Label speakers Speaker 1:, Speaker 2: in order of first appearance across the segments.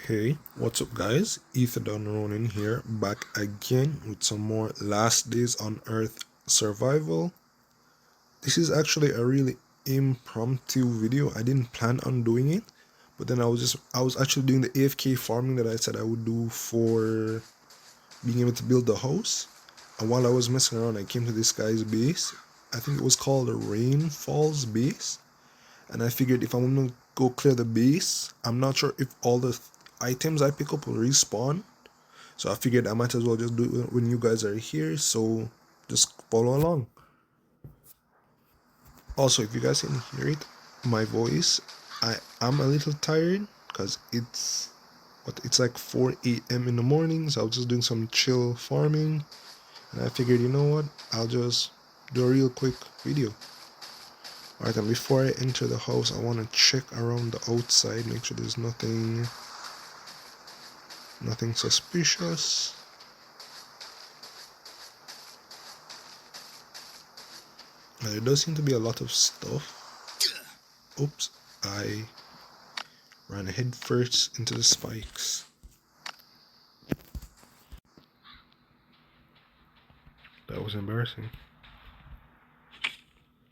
Speaker 1: Hey, what's up guys? Ether Ronin here, back again with some more Last Days on Earth survival. This is actually a really impromptu video. I didn't plan on doing it, but then I was actually doing the AFK farming that I said I would do for being able to build the house. And while I was messing around, I came to this guy's base. I think it was called the Rain Falls base. And I figured if I'm gonna go clear the base, I'm not sure if all the items I pick up will respawn. So I figured I might as well just do it when you guys are here. So just follow along. Also, if you guys can hear it, my voice, I am a little tired because it's like 4 a.m. in the morning. So I was just doing some chill farming, and I figured, you know what, I'll just do a real quick video. Alright, and before I enter the house, I want to check around the outside, make sure there's nothing suspicious. There does seem to be a lot of stuff. Oops, I ran head first into the spikes. That was embarrassing.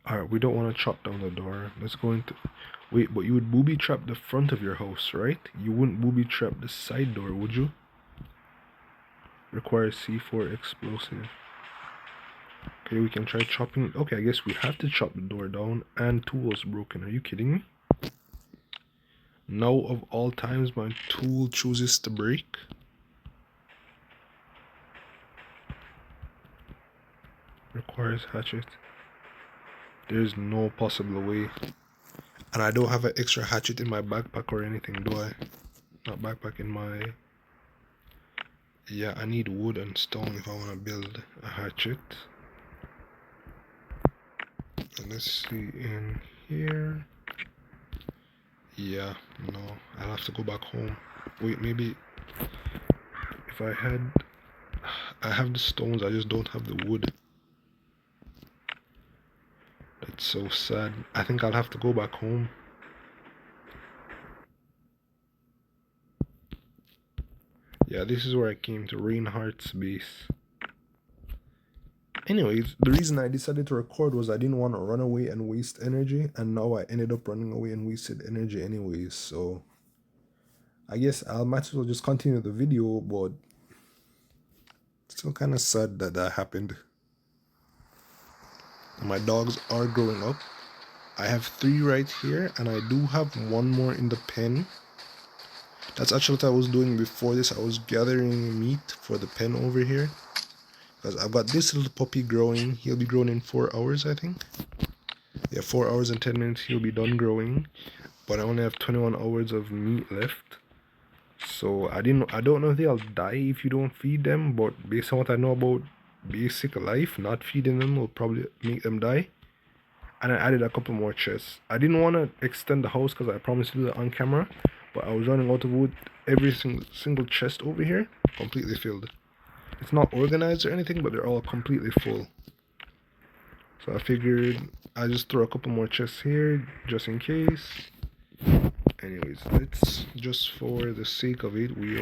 Speaker 1: Alright, we don't want to chop down the door. Let's go into... Wait, but you would booby trap the front of your house, right? You wouldn't booby trap the side door, would you? Requires C4 explosive. Okay, we can try chopping... Okay, I guess we have to chop the door down and tools broken. Are you kidding me? Now of all times, my tool chooses to break. Requires hatchet. There's no possible way. And I don't have an extra hatchet in my backpack or anything, do I? Not backpack, in my... Yeah, I need wood and stone if I want to build a hatchet. And let's see in here. Yeah, no, I'll have to go back home. Wait, maybe if I have the stones, I just don't have the wood. That's so sad. I think I'll have to go back home. Yeah, this is where I came to, RainHeart's base. Anyways, the reason I decided to record was I didn't want to run away and waste energy, and now I ended up running away and wasted energy anyways, so I guess I might as well just continue the video, but still kind of sad that that happened. My dogs are growing up. I have 3 right here, and I do have 1 more in the pen. That's actually what I was doing before this. I was gathering meat for the pen over here, because I've got this little puppy growing. He'll be grown in 4 hours, I think. Yeah, 4 hours and 10 minutes he'll be done growing, but I only have 21 hours of meat left. So I don't know if they'll die if you don't feed them, but based on what I know about basic life, not feeding them will probably make them die. And I added a couple more chests. I didn't want to extend the house because I promised to do that on camera, but I was running out of wood. Every single chest over here completely filled. It's not organized or anything, but they're all completely full. So I figured I just throw a couple more chests here just in case. Anyways, let's, just for the sake of it, we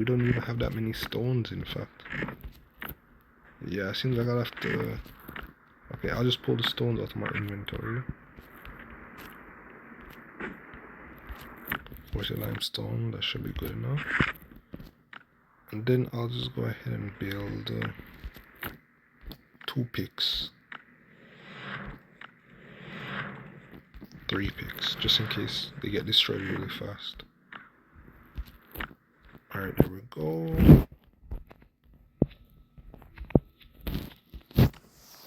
Speaker 1: don't even have that many stones, in fact. Yeah, it seems like I'll have to... Okay, I'll just pull the stones out of my inventory. Where's the limestone? That should be good enough. And then I'll just go ahead and build 2 picks. 3 picks, just in case they get destroyed really fast. Alright, there we go.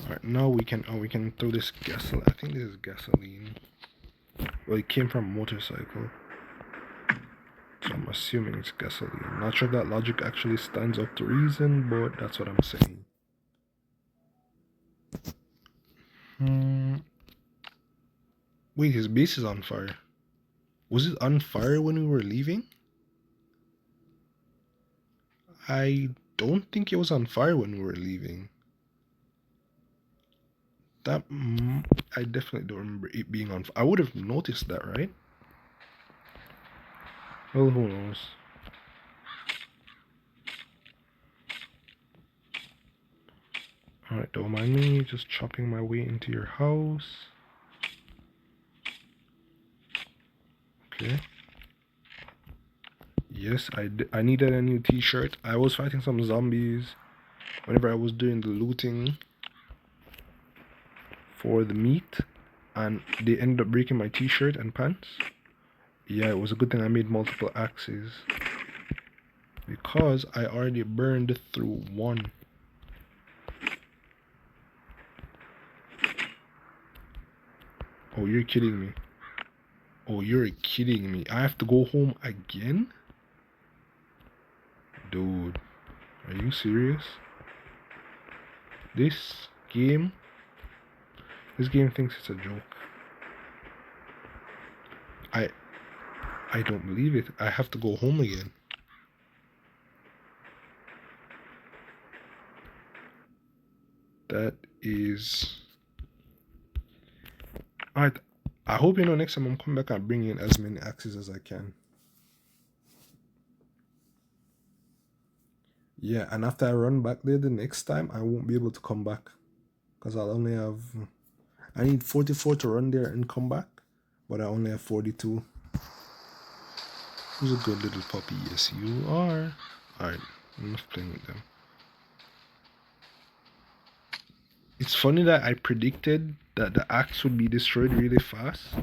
Speaker 1: Alright, now we can throw this gasoline. I think this is gasoline. Well, it came from a motorcycle, so I'm assuming it's gasoline. Not sure if that logic actually stands up to reason, but that's what I'm saying. Wait, his base is on fire. Was it on fire when we were leaving? I don't think it was on fire when we were leaving. That... I definitely don't remember it being on fire. I would have noticed that, right? Well, who knows? Alright, don't mind me just chopping my way into your house. Okay. Yes, I needed a new t-shirt. I was fighting some zombies whenever I was doing the looting for the meat, and they ended up breaking my t-shirt and pants. Yeah, it was a good thing I made multiple axes, because I already burned through one. Oh, you're kidding me. Oh, you're kidding me. I have to go home again? Dude, are you serious? This game thinks it's a joke. I don't believe it. I have to go home again. That is... Alright, I hope next time I'm coming back and bring in as many axes as I can. Yeah, and after I run back there the next time, I won't be able to come back. Because I'll only have... I need 44 to run there and come back. But I only have 42. Who's a good little puppy? Yes, you are. Alright, I'm not playing with them. It's funny that I predicted that the axe would be destroyed really fast.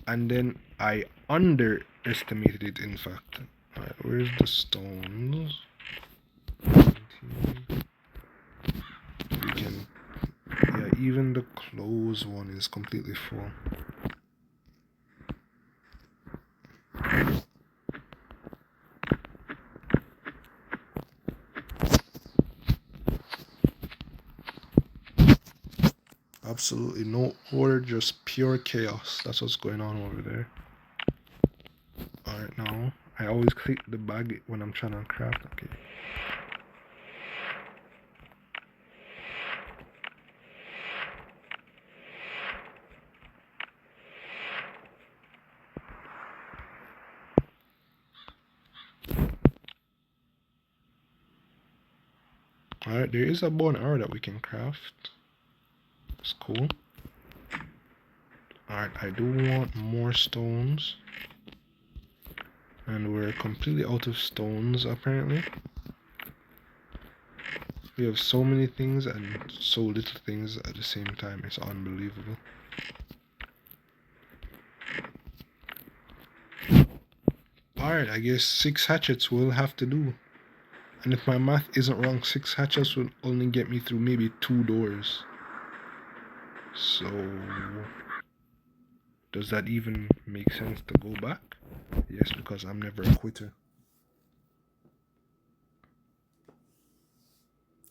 Speaker 1: And then I underestimated it, in fact. Alright, where's the stones? 19. We can... Yeah, even the clothes one is completely full. Absolutely no order, just pure chaos. That's what's going on over there. Alright, now I always click the bag when I'm trying to craft. Okay. Alright, there is a bow and arrow that we can craft. It's cool. Alright, I do want more stones. And we're completely out of stones, apparently. We have so many things and so little things at the same time. It's unbelievable. Alright, I guess 6 hatchets will have to do. And if my math isn't wrong, 6 hatchets will only get me through maybe 2 doors. So... does that even make sense to go back? Yes, because I'm never a quitter.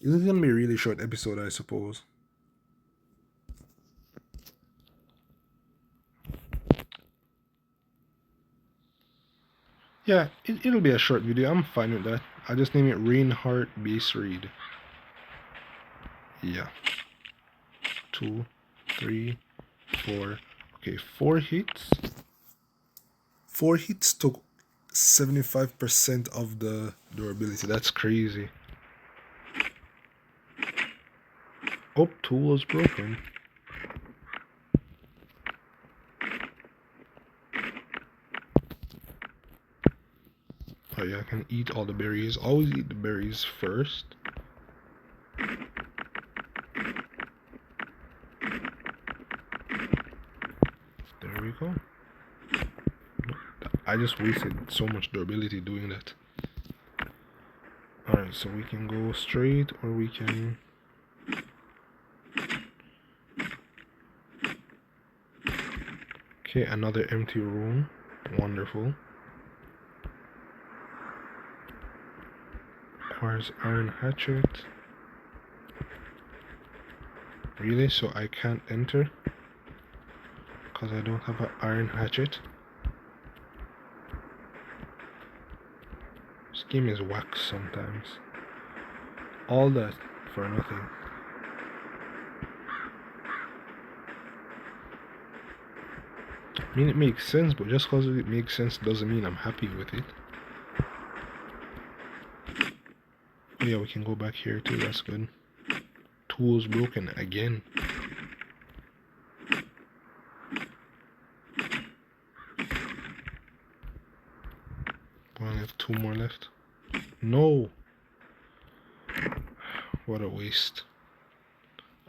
Speaker 1: This is gonna be a really short episode, I suppose. Yeah, it'll be a short video. I'm fine with that. I'll just name it RainHeart Base Read. Yeah. 2, 3, 4. Okay, 4 hits. 4 hits took 75% of the durability. That's crazy. Oh, tool was broken. Oh yeah, I can eat all the berries. Always eat the berries first. There we go. I just wasted so much durability doing that. Alright, so we can go straight or we can... Okay, another empty room. Wonderful. Requires iron hatchet. Really? So I can't enter? Because I don't have an iron hatchet? This game is whack sometimes. All that for nothing. I mean, it makes sense, but just because it makes sense doesn't mean I'm happy with it. Oh yeah, we can go back here too, that's good. Tools broken again. We only have 2 more left. No! What a waste.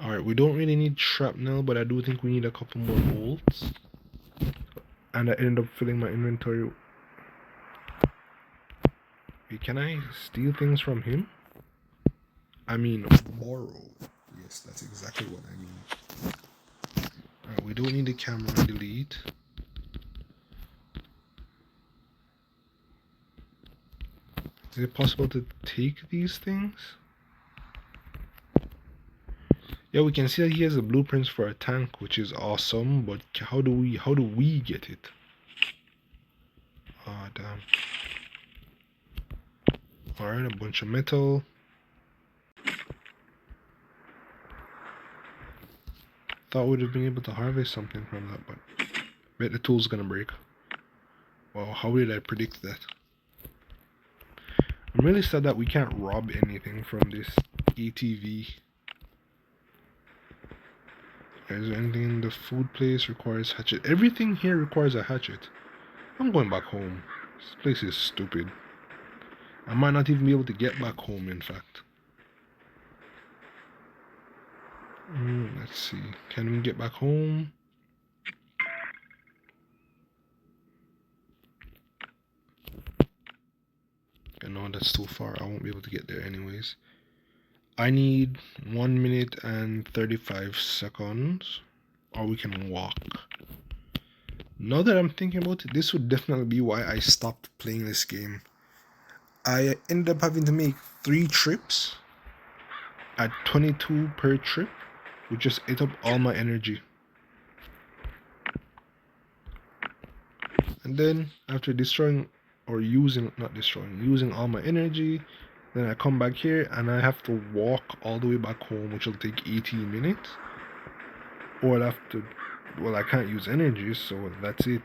Speaker 1: Alright, we don't really need shrapnel, but I do think we need a couple more bolts. And I ended up filling my inventory. Wait, can I steal things from him? I mean, borrow. Yes, that's exactly what I mean. Alright, we don't need the camera. Delete. Is it possible to take these things? Yeah, we can see that he has the blueprints for a tank, which is awesome, but how do we get it? Ah, oh, damn. Alright, a bunch of metal. Thought we'd have been able to harvest something from that, but bet the tool's gonna break. Wow, how did I predict that? I'm really sad that we can't rob anything from this ATV. Is there anything in the food place requires hatchet? Everything here requires a hatchet. I'm going back home. This place is stupid. I might not even be able to get back home, in fact. Let's see. Can we get back home? No, that's too far. I won't be able to get there anyways. I need 1 minute and 35 seconds. Or we can walk. Now that I'm thinking about it, this would definitely be why I stopped playing this game. I ended up having to make 3 trips at 22 per trip, which just ate up all my energy. And then after using all my energy, then I come back here and I have to walk all the way back home, which will take 18 minutes. Or I'll have to, well, I can't use energy, so that's it.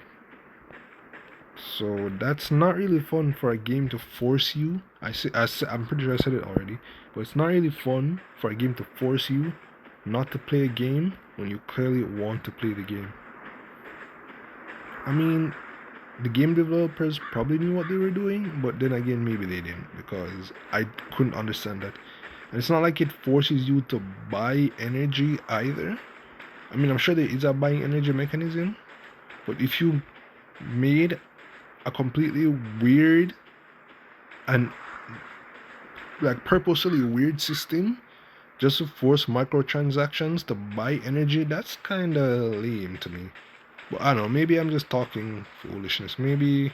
Speaker 1: So that's not really fun for a game to force you. I'm pretty sure I said it already, but it's not really fun for a game to force you not to play a game when you clearly want to play the game. I mean, the game developers probably knew what they were doing, but then again, maybe they didn't, because I couldn't understand that. And it's not like it forces you to buy energy either. I mean, I'm sure there is a buying energy mechanism, but if you made a completely weird and like purposely weird system just to force microtransactions to buy energy, that's kind of lame to me. But I don't know, maybe I'm just talking foolishness. Maybe,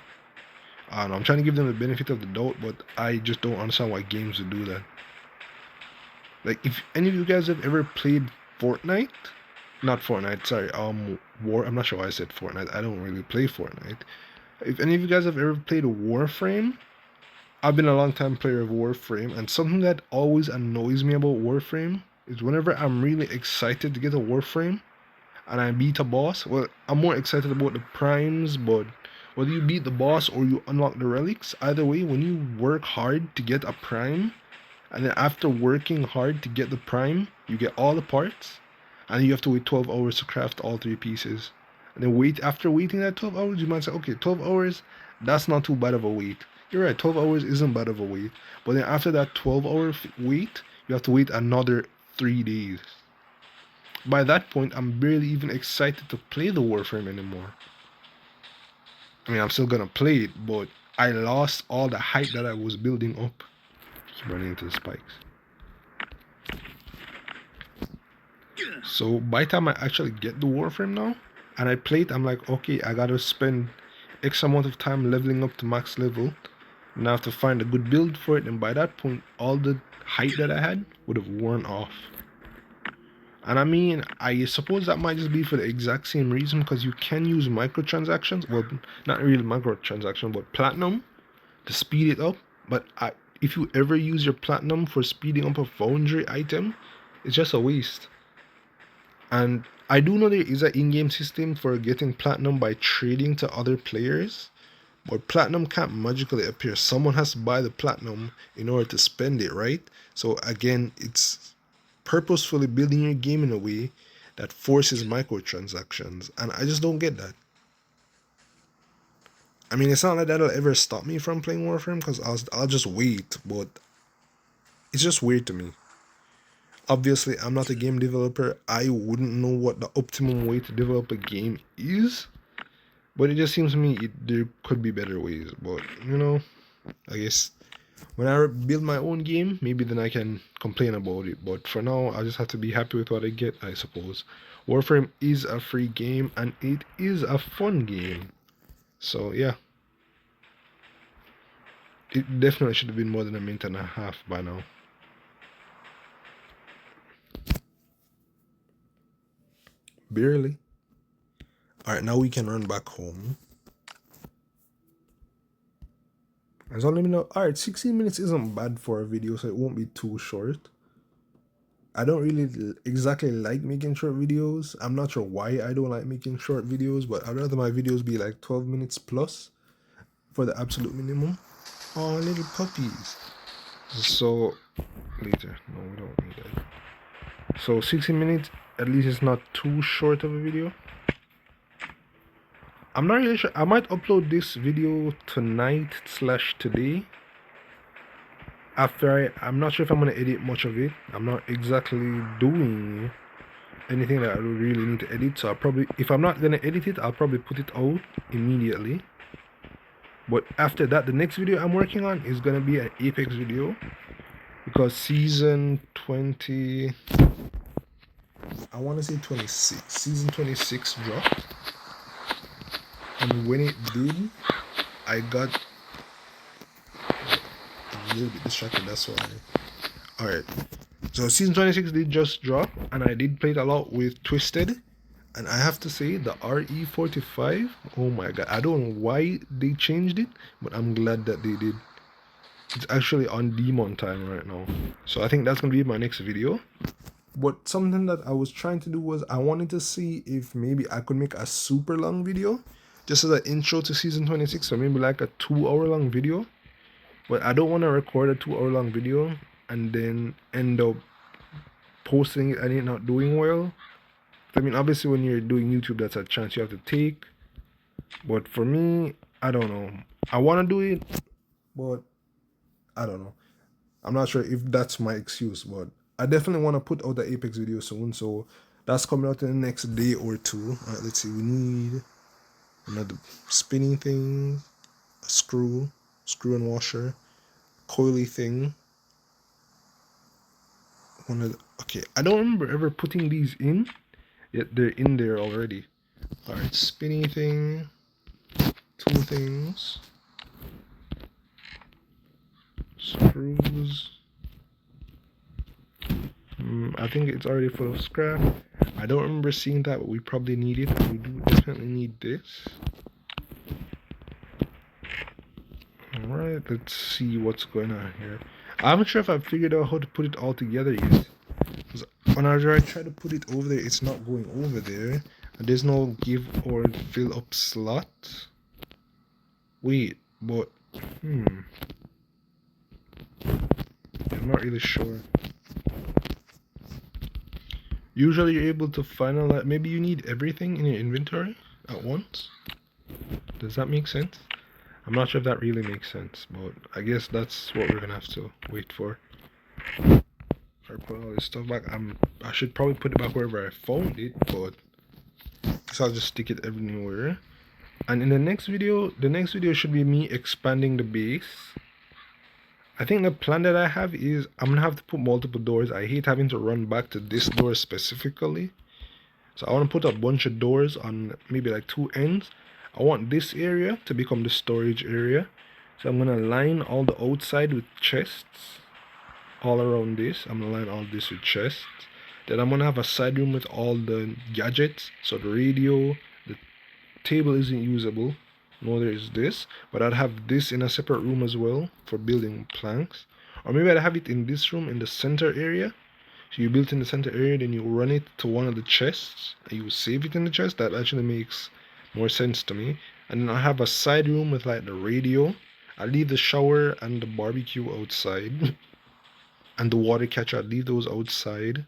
Speaker 1: I don't know, I'm trying to give them the benefit of the doubt, but I just don't understand why games would do that. Like, if any of you guys have ever played Fortnite, not Fortnite, sorry, War, I'm not sure why I said Fortnite, I don't really play Fortnite. If any of you guys have ever played Warframe, I've been a long time player of Warframe, and something that always annoys me about Warframe is whenever I'm really excited to get a Warframe and I beat a boss, well, I'm more excited about the primes, but whether you beat the boss or you unlock the relics, either way, when you work hard to get a prime, and then after working hard to get the prime, you get all the parts, and you have to wait 12 hours to craft all 3 pieces. And then after waiting that 12 hours, you might say, okay, 12 hours, that's not too bad of a wait. You're right, 12 hours isn't bad of a wait. But then after that 12-hour wait, you have to wait another 3 days. By that point, I'm barely even excited to play the Warframe anymore. I mean, I'm still gonna play it, but I lost all the hype that I was building up. Keep running into the spikes. So by the time I actually get the Warframe now, and I play it, I'm like, okay, I gotta spend X amount of time leveling up to max level. And I have to find a good build for it, and by that point, all the hype that I had would have worn off. And I mean, I suppose that might just be for the exact same reason, because you can use microtransactions, well, not really microtransactions, but platinum to speed it up. But if you ever use your platinum for speeding up a foundry item, it's just a waste. And I do know there is an in-game system for getting platinum by trading to other players, but platinum can't magically appear. Someone has to buy the platinum in order to spend it, right? So again, it's purposefully building your game in a way that forces microtransactions, and I just don't get that. I mean, it's not like that'll ever stop me from playing Warframe because I'll just wait, but it's just weird to me. Obviously, I'm not a game developer. I wouldn't know what the optimum way to develop a game is, but it just seems to me there could be better ways. But you know, I guess when I build my own game, maybe then I can complain about it. But for now, I just have to be happy with what I get, I suppose. Warframe is a free game and it is a fun game. So yeah, it definitely should have been more than a minute and a half by now. Barely. Alright, now we can run back home. As long as know, alright, 16 minutes isn't bad for a video, so it won't be too short. I don't really exactly like making short videos. I'm not sure why I don't like making short videos, but I'd rather my videos be like 12 minutes plus for the absolute minimum. Oh, little puppies. So, later. No, we don't need that. So, 16 minutes, at least it's not too short of a video. I'm not really sure. I might upload this video tonight / today. I'm not sure if I'm going to edit much of it. I'm not exactly doing anything that I really need to edit. So I'll probably, if I'm not going to edit it, I'll probably put it out immediately. But after that, the next video I'm working on is going to be an Apex video. Because season 20... I want to say 26. Season 26 dropped. And when it did, I got a little bit distracted, that's why. Alright. So season 26 did just drop, and I did play it a lot with Twisted. And I have to say, the RE45, oh my god, I don't know why they changed it, but I'm glad that they did. It's actually on demon time right now. So I think that's going to be my next video. But something that I was trying to do was I wanted to see if maybe I could make a super long video. Just as an intro to season 26, so maybe like a 2-hour long video. But I don't want to record a 2-hour long video and then end up posting it and it not doing well. I mean, obviously when you're doing YouTube, that's a chance you have to take. But for me, I don't know. I want to do it, but I don't know. I'm not sure if that's my excuse, but I definitely want to put out the Apex video soon. So that's coming out in the next day or two. All right, let's see. We need another spinning thing, a screw and washer, coily thing. Okay, I don't remember ever putting these in, yet they're in there already. Alright, spinny thing, 2 things, screws. I think it's already full of scrap. I don't remember seeing that, but we probably need it. We do definitely need this. Alright, let's see what's going on here. I'm not sure if I've figured out how to put it all together yet. When I try to put it over there, it's not going over there. And there's no give or fill up slot. Wait, but I'm not really sure. Usually you're able to finalize. Maybe you need everything in your inventory at once. Does that make sense? I'm not sure if that really makes sense, but I guess that's what we're gonna have to wait for. Or put all this stuff back. I should probably put it back wherever I found it, but I guess I'll just stick it everywhere. And in the next video should be me expanding the base. I think the plan that I have is I'm gonna have to put multiple doors. I hate having to run back to this door specifically. So I want to put a bunch of doors on maybe like 2 ends. I want this area to become the storage area. So I'm gonna line all the outside with chests. All around this. I'm gonna line all this with chests. Then I'm gonna have a side room with all the gadgets. So the radio, the table isn't usable. No, there is this, but I'd have this in a separate room as well for building planks. Or maybe I'd have it in this room in the center area So you built in the center area, then you run it to one of the chests, and you save it in the chest. That actually makes more sense to me. And then I have a side room with like the radio. I leave the shower and the barbecue outside, and the water catcher. I leave those outside.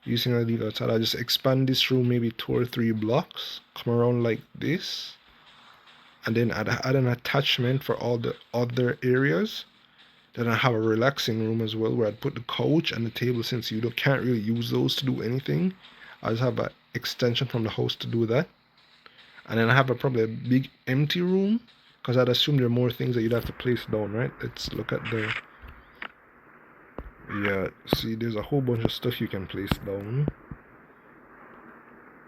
Speaker 1: Using I leave outside, I just expand this room maybe 2 or 3 blocks. Come around like this, and then add an attachment for all the other areas. Then I have a relaxing room as well where I'd put the couch and the table since can't really use those to do anything. I just have an extension from the house to do that. And then I have probably a big empty room because I'd assume there are more things that you'd have to place down, right? Let's look at the... Yeah, see, there's a whole bunch of stuff you can place down.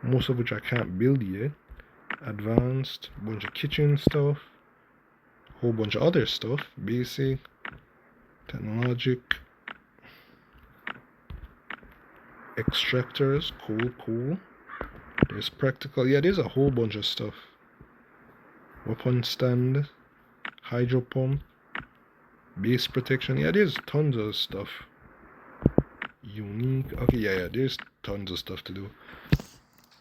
Speaker 1: Most of which I can't build yet. Advanced, bunch of kitchen stuff. Whole bunch of other stuff. Basic. Technologic. Extractors, cool. There's practical, yeah, there's a whole bunch of stuff. Weapon stand, hydro pump, base protection, yeah, there's tons of stuff. Unique, okay, yeah, there's tons of stuff to do.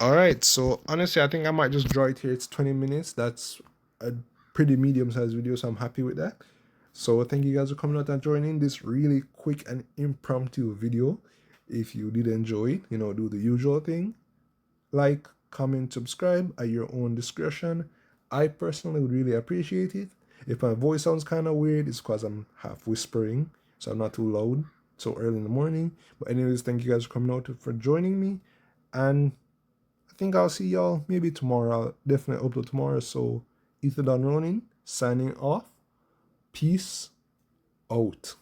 Speaker 1: Alright, so honestly, I think I might just draw it here. It's 20 minutes. That's a pretty medium-sized video, so I'm happy with that. So thank you guys for coming out and joining this really quick and impromptu video. If you did enjoy it, do the usual thing. Like, comment, subscribe at your own discretion. I personally would really appreciate it. If my voice sounds kind of weird, it's because I'm half whispering, so I'm not too loud so early in the morning. But anyways, thank you guys for coming out for joining me, and I think I'll see y'all maybe tomorrow. I'll definitely upload tomorrow. So Ether Done Ronin signing off. Peace out.